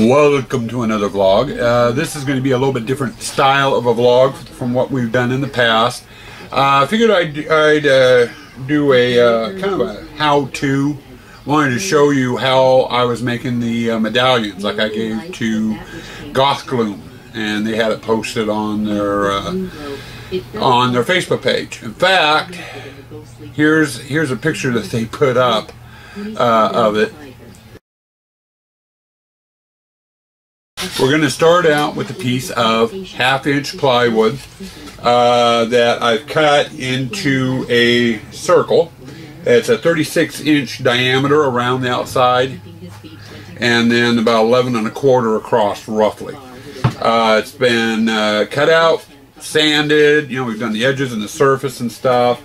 Welcome to another vlog. This is going to be a little bit different style of a vlog from what we've done in the past. I figured I'd do a kind of a how-to. Wanted to show you how I was making the medallions, like I gave to Goth Gloom, and they had it posted on their Facebook page. In fact, here's a picture that they put up of it. We're going to start out with a piece of 1/2-inch plywood that I've cut into a circle. It's a 36-inch diameter around the outside, and then about 11 1/4 across, roughly. It's been cut out, sanded. You know, we've done the edges and the surface and stuff,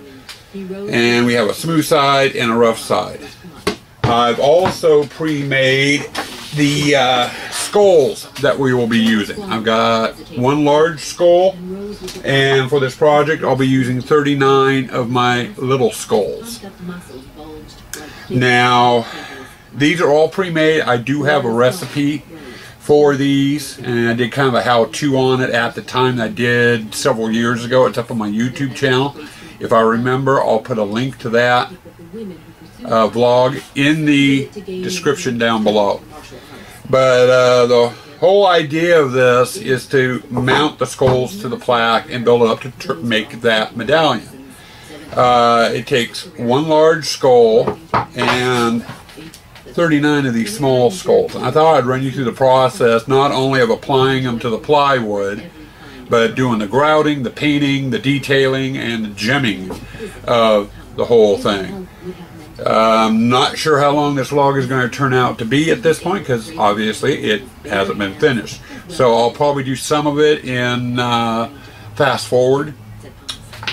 and we have a smooth side and a rough side. I've also pre-made the skulls that we will be using. I've got one large skull, and for this project I'll be using 39 of my little skulls. Now, these are all pre-made. I do have a recipe for these, and I did kind of a how-to on it at the time that I did several years ago. It's up on my YouTube channel. If I remember, I'll put a link to that vlog in the description down below. But the whole idea of this is to mount the skulls to the plaque and build it up to make that medallion. It takes one large skull and 39 of these small skulls. And I thought I'd run you through the process, not only of applying them to the plywood, but doing the grouting, the painting, the detailing, and the gemming of the whole thing. I'm not sure how long this vlog is going to turn out to be at this point, because obviously it hasn't been finished. So I'll probably do some of it in fast forward.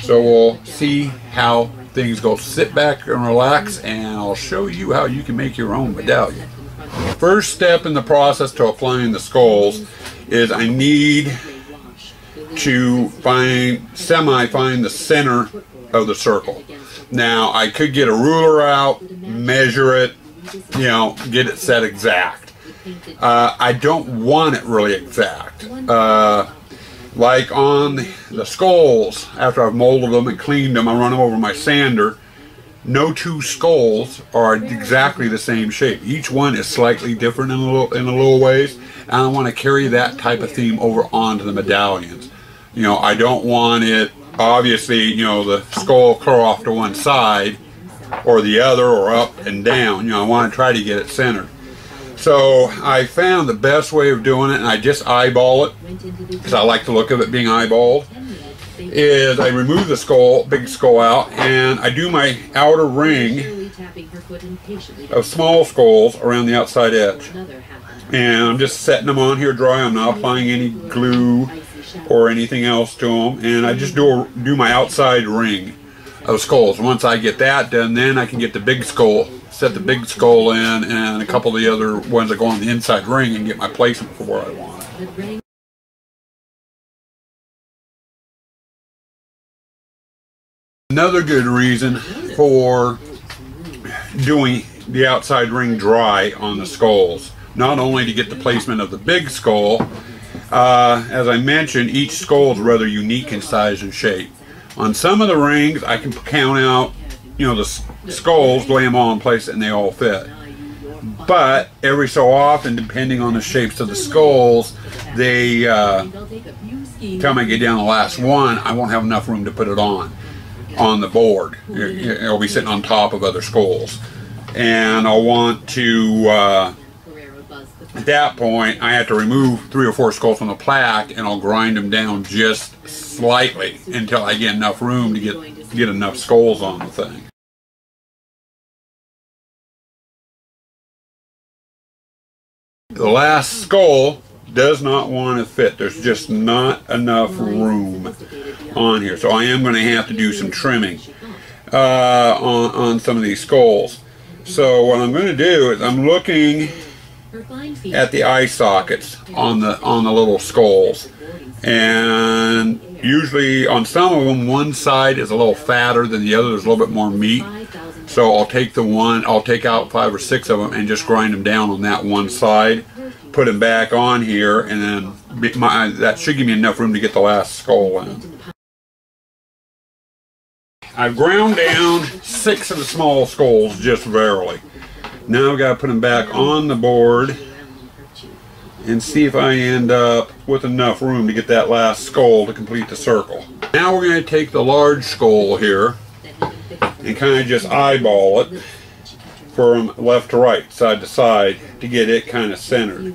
So we'll see how things go. Sit back and relax, and I'll show you how you can make your own medallion. First step in the process to applying the skulls is I need to find the center of the circle. Now, I could get a ruler out, measure it, you know, get it set exact. I don't want it really exact. Like on the skulls, after I've molded them and cleaned them, I run them over my sander. No two skulls are exactly the same shape. Each one is slightly different in a little ways, and I want to carry that type of theme over onto the medallions. You know, I don't want it, obviously, you know, the skull clear off to one side or the other, or up and down. You know, I want to try to get it centered. So I found the best way of doing it, and I just eyeball it because I like the look of it being eyeballed, is I remove the skull, big skull out, and I do my outer ring of small skulls around the outside edge. And I'm just setting them on here dry. I'm not applying any glue or anything else to them, and I just do my outside ring of skulls. Once I get that done, then I can get the big skull, set the big skull in, and a couple of the other ones that go on the inside ring, and get my placement for where I want it. Another good reason for doing the outside ring dry on the skulls, not only to get the placement of the big skull, as I mentioned, each skull is rather unique in size and shape. On some of the rings, I can count out, you know, the skulls, lay them all in place, and they all fit. But every so often, depending on the shapes of the skulls, they, time I get down to the last one, I won't have enough room to put it on the board. It'll be sitting on top of other skulls. And I'll want to, at that point, I have to remove 3 or 4 skulls from the plaque, and I'll grind them down just slightly until I get enough room to get enough skulls on the thing. The last skull does not want to fit. There's just not enough room on here, so I am going to have to do some trimming on some of these skulls. So what I'm going to do is I'm looking at the eye sockets on the little skulls, and usually on some of them one side is a little fatter than the other. There's a little bit more meat, so I'll take out 5 or 6 of them and just grind them down on that one side, put him back on here, and then that should give me enough room to get the last skull in. I've ground down 6 of the small skulls just barely. Now I've got to put them back on the board and see if I end up with enough room to get that last skull to complete the circle. Now we're going to take the large skull here and kind of just eyeball it from left to right, side to side, to get it kind of centered.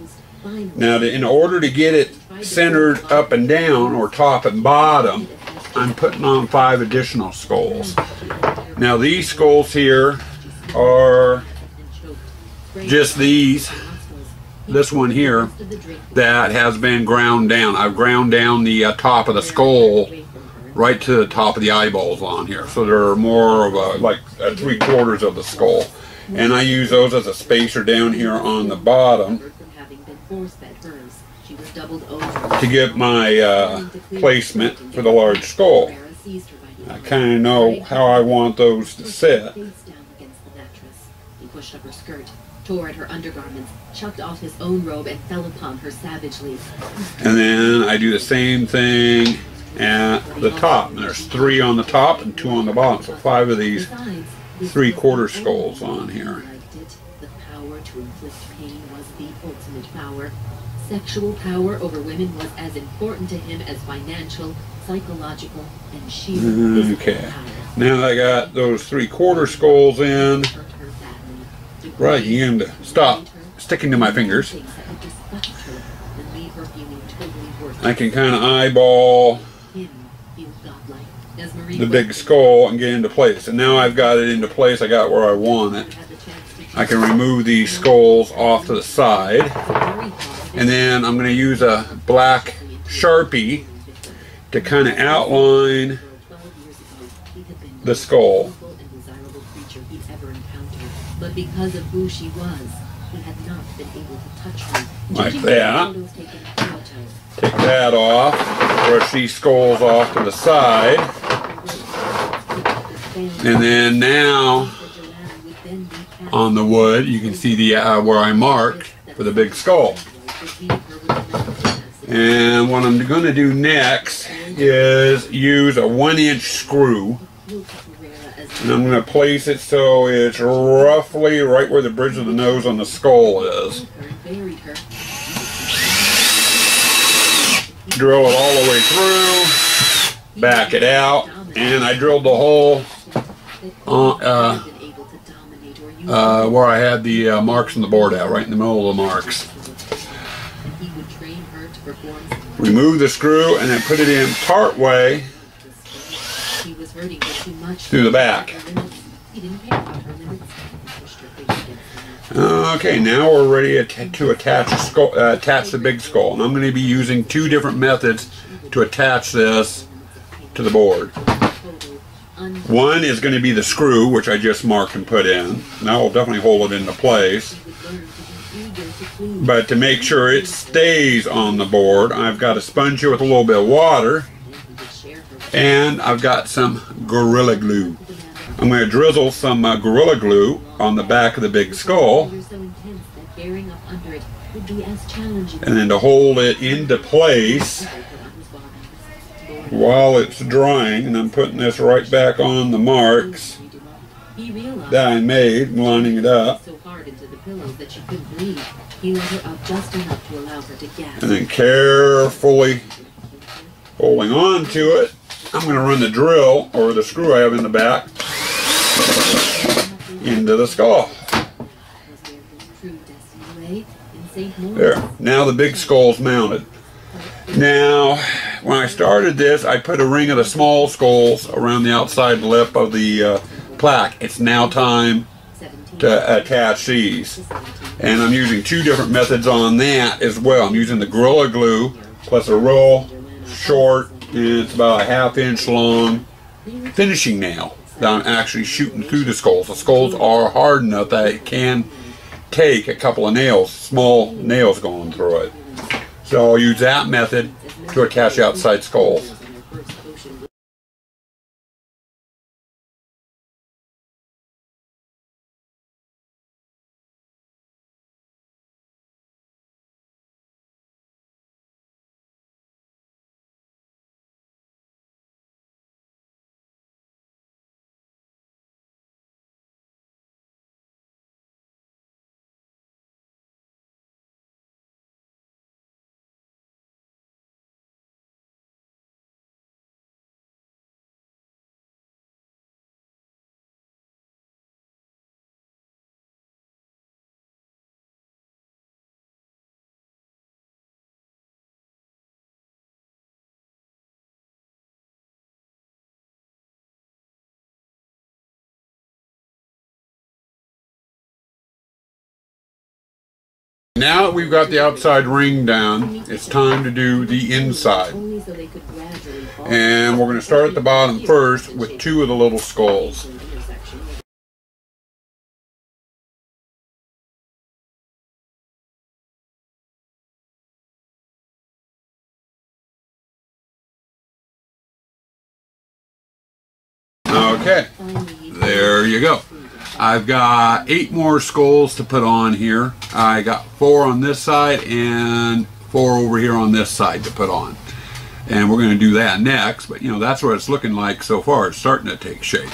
Now in order to get it centered up and down, or top and bottom, I'm putting on 5 additional skulls. Now these skulls here are just these. This one here that has been ground down. I've ground down the top of the skull right to the top of the eyeballs on here, so they're more of a like 3/4 of the skull, and I use those as a spacer down here on the bottom to get my placement for the large skull. I kind of know how I want those to sit. He pushed up her skirt, tore at her undergarments, chucked off his own robe, and fell upon her savagely. And then I do the same thing at the top. And there's 3 on the top and 2 on the bottom, so 5 of these 3/4 skulls on here. The power to inflict pain was the ultimate power. Sexual power over women was as important to him as financial, psychological, and sheer physical power. Now I got those 3/4 skulls in. Right, you can stop sticking to my fingers. I can kind of eyeball the big skull and get into place. And now I've got it into place. I got where I want it. I can remove these skulls off to the side. And then I'm going to use a black Sharpie to kind of outline the skull. But because of who she was, he had not been able to touch her. Like that. Take that off. Brush these skulls off to the side. And then now, on the wood, you can see the where I marked for the big skull. And what I'm going to do next is use a 1-inch screw. And I'm going to place it so it's roughly right where the bridge of the nose on the skull is. Drill it all the way through, back it out, and I drilled the hole where I had the marks on the board at, right in the middle of the marks. Remove the screw and then put it in part way through the back. Okay, now we're ready to attach the big skull. And I'm going to be using 2 different methods to attach this to the board. One is going to be the screw, which I just marked and put in. And that will definitely hold it into place. But to make sure it stays on the board, I've got a sponge here with a little bit of water. And I've got some Gorilla Glue. I'm going to drizzle some Gorilla Glue on the back of the big skull. And then to hold it into place while it's drying, and I'm putting this right back on the marks that I made and lining it up. And then carefully holding on to it, I'm going to run the drill, or the screw I have in the back, into the skull. There. Now the big skull's mounted. Now, when I started this, I put a ring of the small skulls around the outside lip of the plaque. It's now time to attach these. And I'm using 2 different methods on that as well. I'm using the Gorilla Glue plus a real short, and it's about a 1/2 inch long finishing nail that I'm actually shooting through the skulls. The skulls are hard enough that it can take a couple of nails, small nails going through it. So I'll use that method to attach the outside skulls. Now that we've got the outside ring done, it's time to do the inside. And we're going to start at the bottom first with 2 of the little skulls. Okay, there you go. I've got 8 more skulls to put on here. I got 4 on this side and 4 over here on this side to put on. And we're going to do that next, but you know, that's what it's looking like so far. It's starting to take shape.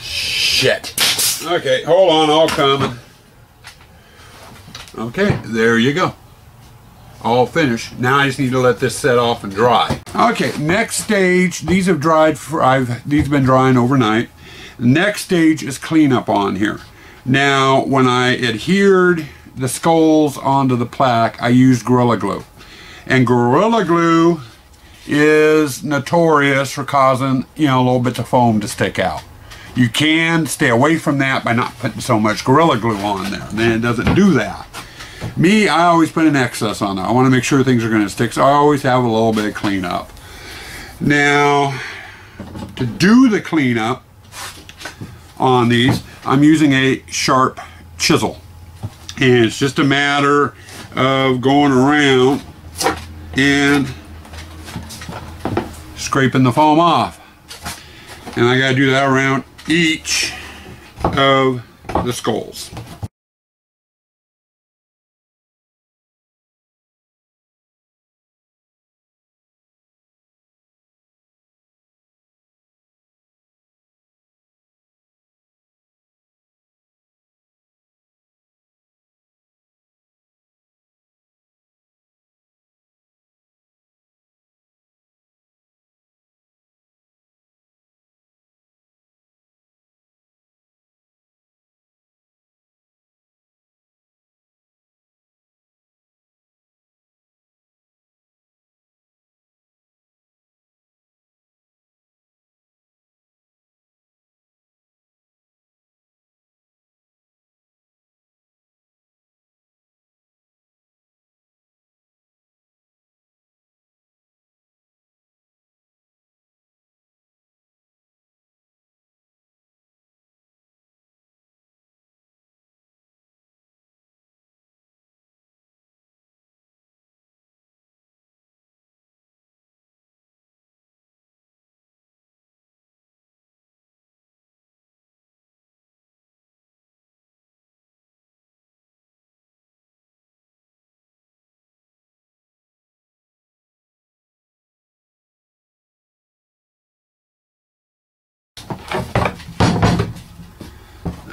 Shit. Okay, hold on, all coming. Okay, there you go. All finished. Now I just need to let this set off and dry. Okay, next stage. These have dried for these have been drying overnight. Next stage is cleanup on here. Now, when I adhered the skulls onto the plaque, I used Gorilla Glue. And Gorilla Glue is notorious for causing, you know, little bits of foam to stick out. You can stay away from that by not putting so much Gorilla Glue on there. Then it doesn't do that. Me, I always put an excess on there. I want to make sure things are going to stick, so I always have a little bit of cleanup. Now, to do the cleanup on these, I'm using a sharp chisel. And it's just a matter of going around and scraping the foam off. And I got to do that around each of the skulls.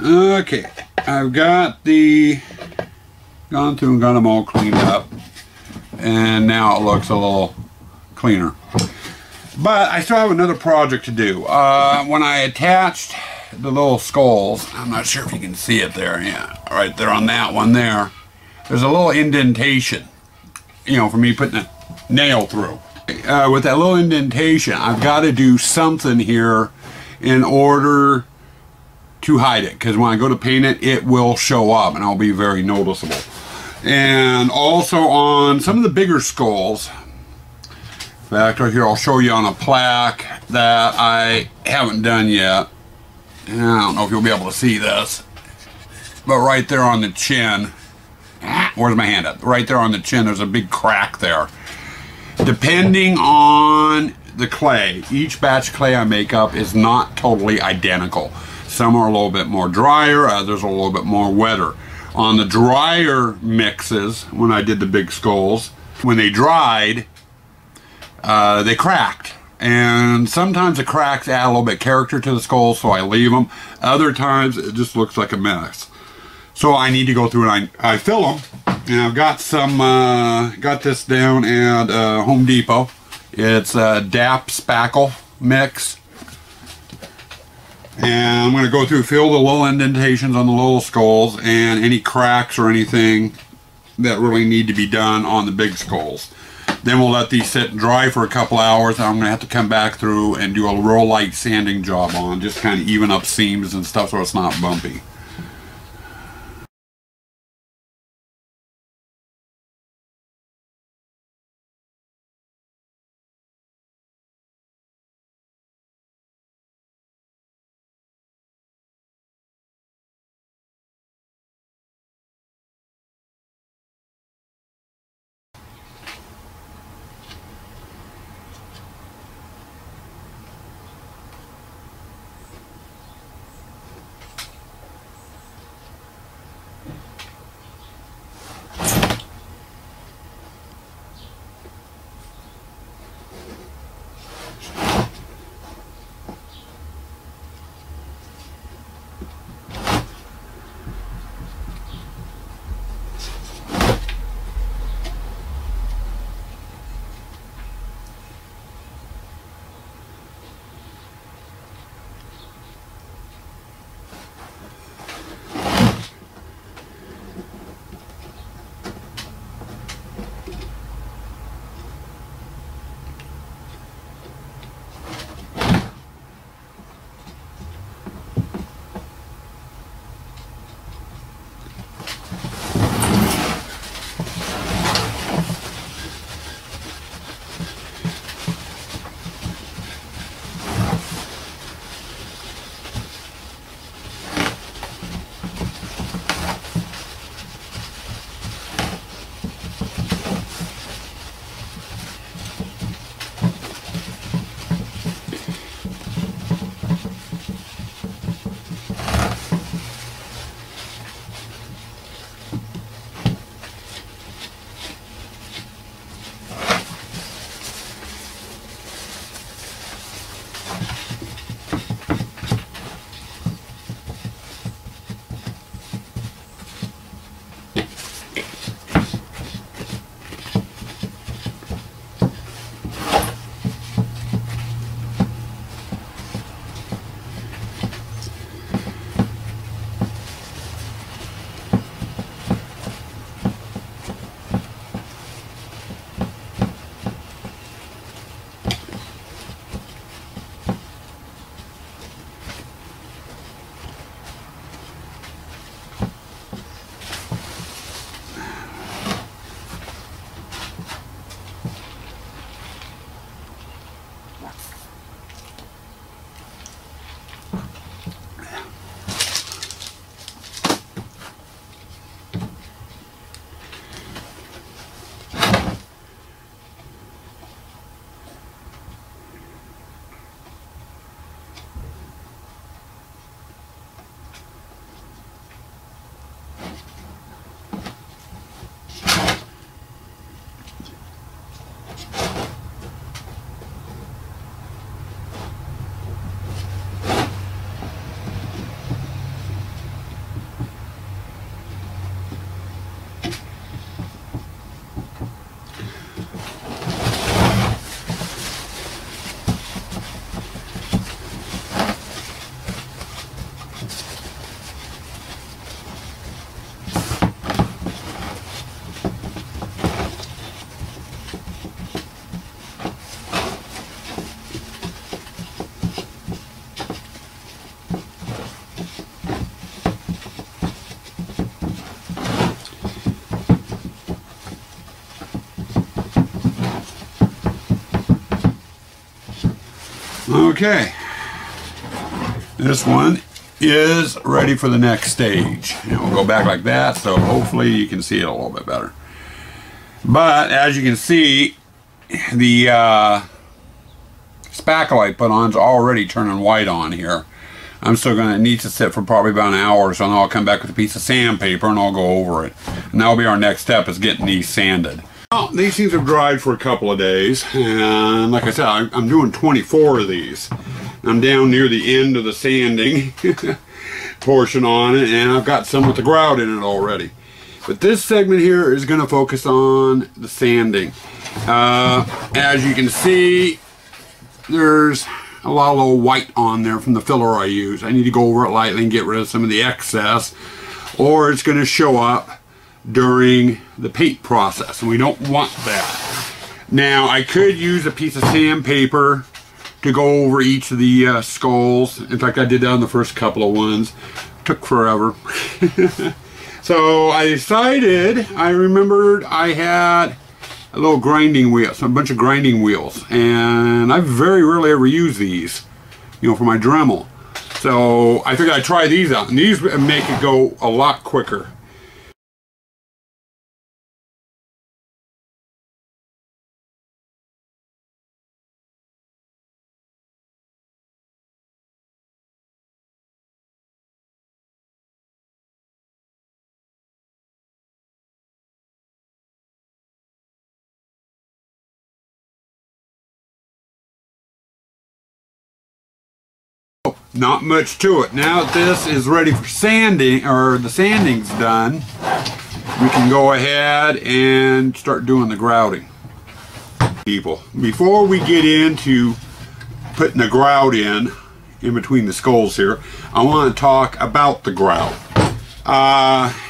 Okay, I've gone through and got them all cleaned up, and now it looks a little cleaner. But I still have another project to do. When I attached the little skulls, I'm not sure if you can see it there, yeah, right there on that one there, there's a little indentation, you know, for me putting a nail through. With that little indentation, I've got to do something here in order to hide it, because when I go to paint it, it will show up and I'll be very noticeable. And also on some of the bigger skulls, in fact, right here I'll show you on a plaque that I haven't done yet. And I don't know if you'll be able to see this, but right there on the chin, where's my hand up? Right there on the chin, there's a big crack there. Depending on the clay, each batch clay I make up is not totally identical. Some are a little bit more drier, others are a little bit more wetter. On the drier mixes, when I did the big skulls, when they dried, they cracked. And sometimes the cracks add a little bit of character to the skulls, so I leave them. Other times it just looks like a mess. So I need to go through and I fill them. And I've got some, got this down at Home Depot. It's a DAP spackle mix. And I'm going to go through, fill the little indentations on the little skulls and any cracks or anything that really need to be done on the big skulls. Then we'll let these sit and dry for a couple hours. I'm going to have to come back through and do a real light sanding job on, just kind of even up seams and stuff so it's not bumpy. Okay, this one is ready for the next stage. And we'll go back like that, so hopefully you can see it a little bit better. But as you can see, the spackle I put on is already turning white on here. I'm still going to need to sit for probably about an hour or so, and I'll come back with a piece of sandpaper and I'll go over it. And that'll be our next step, is getting these sanded. Well, these things have dried for a couple of days, and like I said, I'm doing 24 of these. I'm down near the end of the sanding portion on it, and I've got some with the grout in it already. But this segment here is going to focus on the sanding. As you can see, there's a lot of little white on there from the filler I use. I need to go over it lightly and get rid of some of the excess, or it's going to show up during the paint process, and we don't want that. Now, I could use a piece of sandpaper to go over each of the skulls. In fact, I did that on the first couple of ones. Took forever. So I decided, I remembered I had a little grinding wheel, a bunch of grinding wheels, and I very rarely ever use these, you know, for my Dremel. So I figured I'd try these out, and these make it go a lot quicker. Not much to it. Now that this is ready for sanding, or the sanding's done, we can go ahead and start doing the grouting. People, before we get into putting the grout in between the skulls here, I want to talk about the grout.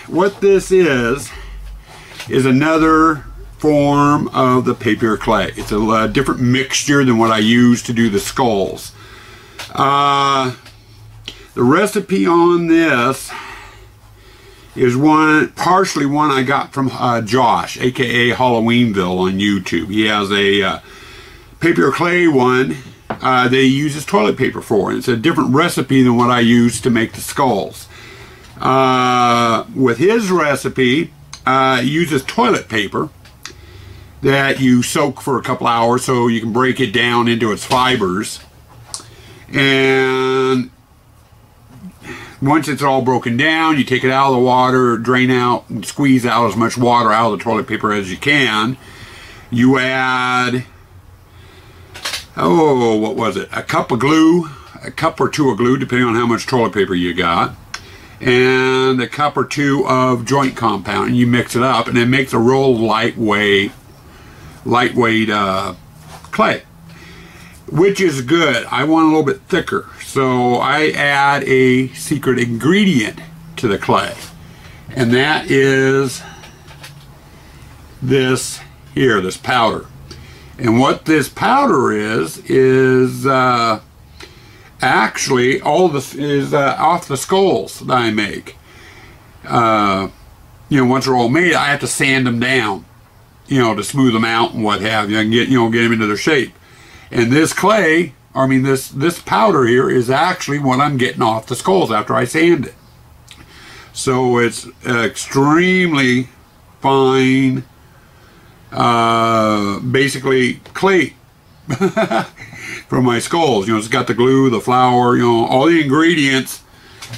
What this is another form of the papier clay. It's a different mixture than what I use to do the skulls. The recipe on this is partially one I got from Josh, aka Halloweenville, on YouTube. He has a papier clay one that he uses toilet paper for, and it's a different recipe than what I use to make the skulls. With his recipe, he uses toilet paper that you soak for a couple hours so you can break it down into its fibers. And once it's all broken down, you take it out of the water, drain out, and squeeze out as much water out of the toilet paper as you can. You add, what was it? A cup of glue, a cup or two of glue, depending on how much toilet paper you got, and a cup or two of joint compound, and you mix it up, and it makes a real lightweight clay, which is good. I want a little bit thicker, so I add a secret ingredient to the clay, and that is this here, this powder. And what this powder is actually all this is off the skulls that I make. You know, once they're all made, I have to sand them down, you know, to smooth them out and what have you, and get them into their shape. And this clay, I mean this powder here, is actually what I'm getting off the skulls after I sand it. So it's extremely fine, basically clay for my skulls. You know, it's got the glue, the flour, you know, all the ingredients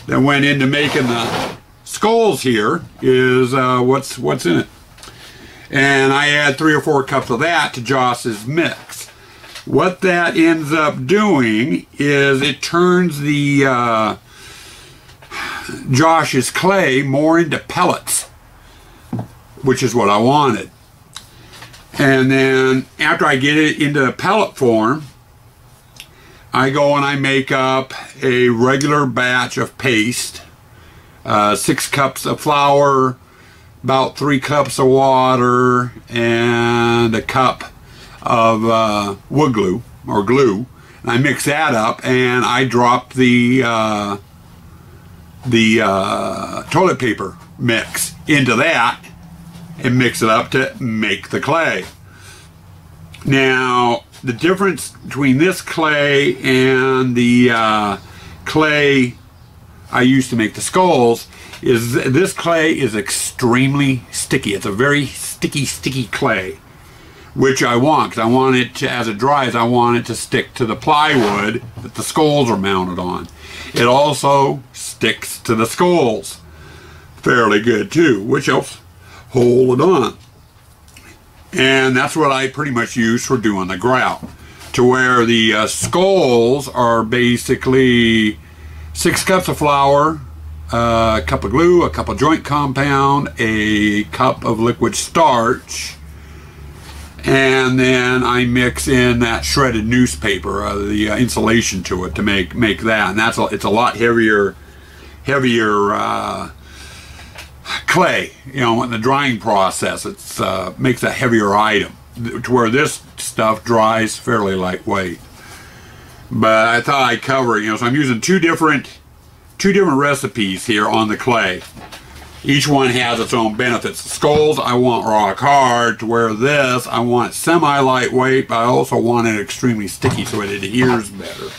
that went into making the skulls here is what's in it. And I add 3 or 4 cups of that to Josh's mix. What that ends up doing is it turns the Josh's clay more into pellets, which is what I wanted. And then after I get it into pellet form, I go and I make up a regular batch of paste, 6 cups of flour, about 3 cups of water, and a cup of wood glue or glue. And I mix that up, and I drop the toilet paper mix into that and mix it up to make the clay. Now, the difference between this clay and the clay I used to make the skulls is this clay is extremely sticky. It's a very sticky clay, which I want, because I want it to, as it dries, I want it to stick to the plywood that the skulls are mounted on. It also sticks to the skulls fairly good too, which helps hold it on. And that's what I pretty much use for doing the grout, to where the skulls are basically 6 cups of flour, a cup of glue, a cup of joint compound, a cup of liquid starch, and then I mix in that shredded newspaper, the insulation to it to make that. And it's a lot heavier clay. You know, in the drying process, it's makes a heavier item, to where this stuff dries fairly lightweight. But I thought I'd cover it, you know, so I'm using two different recipes here on the clay. Each one has its own benefits. The skulls I want rock hard, to where this I want semi-lightweight, but I also want it extremely sticky so it adheres better.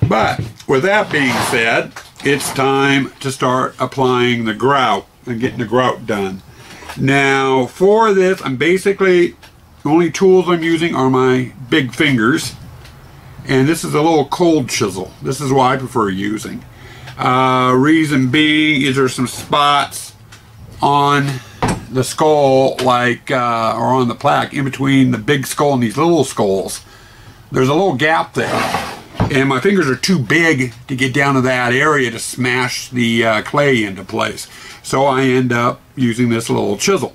But with that being said, it's time to start applying the grout and getting the grout done. Now for this, I'm basically, the only tools I'm using are my big fingers, and this is a little cold chisel. This is what I prefer using. Reason being is there's some spots on the skull, like or on the plaque, in between the big skull and these little skulls. There's a little gap there, and my fingers are too big to get down to that area to smash the clay into place. So I end up using this little chisel,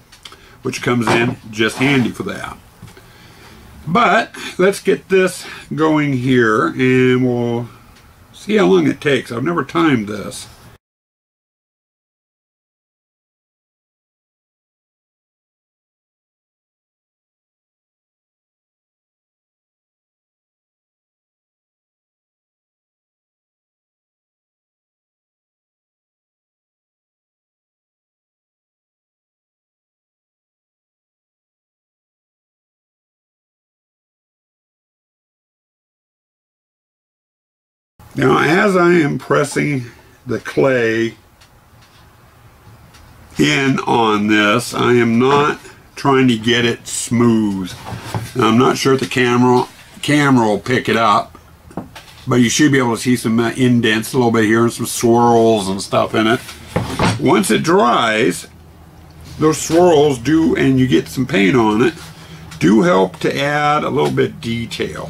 which comes in just handy for that. But let's get this going here, and we'll see how long it takes. I've never timed this. Now, as I am pressing the clay in on this, I am not trying to get it smooth. Now, I'm not sure if the camera will pick it up, but you should be able to see some indents a little bit here and some swirls and stuff in it. Once it dries, those swirls do, and you get some paint on it, do help to add a little bit of detail.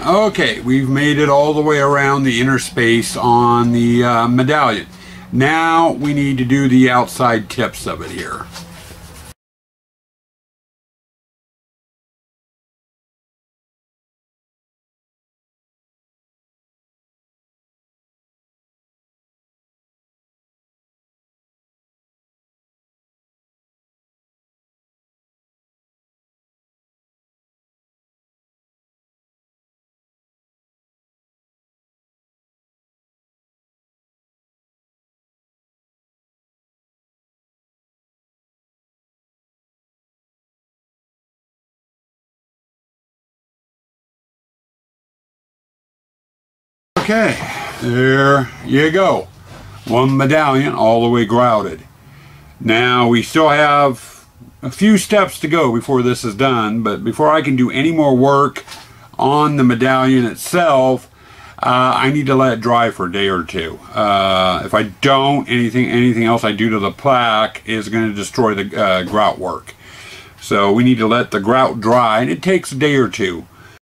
Okay, we've made it all the way around the inner space on the medallion. Now we need to do the outside tips of it here. Okay, there you go. One medallion all the way grouted. Now we still have a few steps to go before this is done, but before I can do any more work on the medallion itself, I need to let it dry for a day or two. If I don't, anything else I do to the plaque is going to destroy the grout work. So we need to let the grout dry, and it takes a day or two.